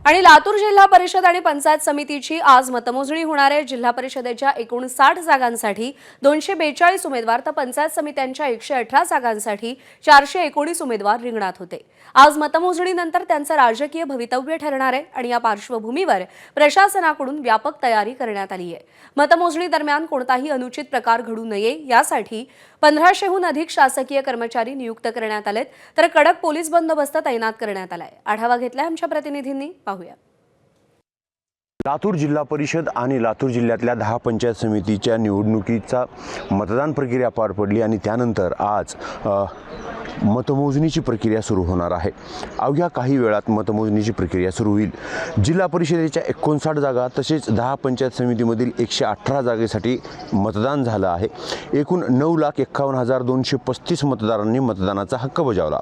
आणि लातूर जिल्हा परिषद आणि पंचायत समितीची आज मतमोजणी होणार आहे। जिल्हा परिषदेच्या 59 जागांसाठी 242 उमेदवार तर पंचायत समित्यांच्या 118 जागांसाठी 419 उमेदवार रिंगणात होते। आज मतमोजणीनंतर त्यांचं राजकीय भवितव्य ठरणार आहे आणि या पार्श्वभूमीवर प्रशासनाकडून व्यापक तयारी करण्यात आली आहे। मतमोजणी दरम्यान कोणताही अनुचित प्रकार घडू नये यासाठी 1500हून अधिक शासकीय कर्मचारी नियुक्त करण्यात आलेत तर कडक पोलीस बंदोबस्त तैनात करण्यात आलाय। आढावा घेतलाय आमच्या प्रतिनिधींनी, पाहूया। लातूर जिल्हा परिषद आणि लातूर जिल्ह्यातल्या 10 पंचायत समितीच्या निवडणुकीचा मतदान प्रक्रिया पार पडली आणि त्यानंतर आज मतमोजणीची प्रक्रिया सुरू होणार आहे। अवघ्या काही वेळात मतमोजणीची प्रक्रिया सुरू होईल। जिल्हा परिषदेच्या 59 जागा तसेच 10 पंचायत समितीमधील 118 जागेसाठी मतदान झालं आहे। एकूण 9,51,235 मतदारांनी मतदानाचा हक्क बजावला।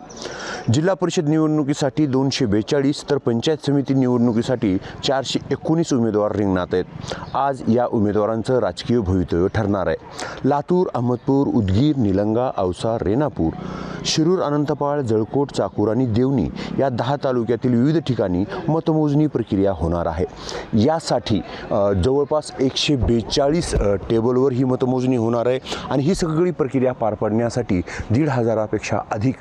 जिल्हा परिषद निवडणुकीसाठी 242 तर पंचायत समिती निवडणुकीसाठी 419 उमेदवार रिंगणात आहेत। आज या उमेदवारांचं राजकीय भवितव्य ठरणार आहे। लातूर, अहमदपूर, उदगीर, निलंगा, औसा, रेणापूर, शिरूर, अनंतपाळ, जळकोट, चाकूर आणि देवणी या 10 तालुक्यातील विविध ठिकाणी मतमोजणी प्रक्रिया होणार आहे। यासाठी जवळपास 142 टेबलवर ही मतमोजणी होणार आहे आणि ही सगळी प्रक्रिया पार पाडण्यासाठी 1,500पेक्षा अधिक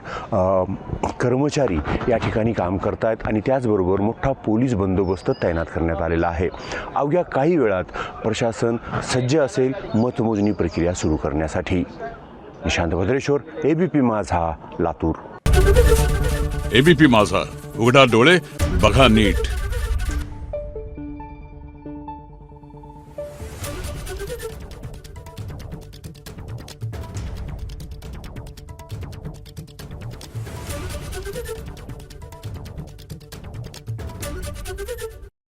कर्मचारी या ठिकाणी काम करत आहेत आणि त्याचबरोबर मोठा पोलीस बंदोबस्त तैनात करण्यात आलेला आहे। अवघ्या काही वेळात प्रशासन सज्ज असेल मतमोजणी प्रक्रिया सुरू करण्यासाठी। निशांत भद्रेश्वर, एबीपी माझा, लातूर। एबीपी माझा, उघडा डोळे बघा नीट।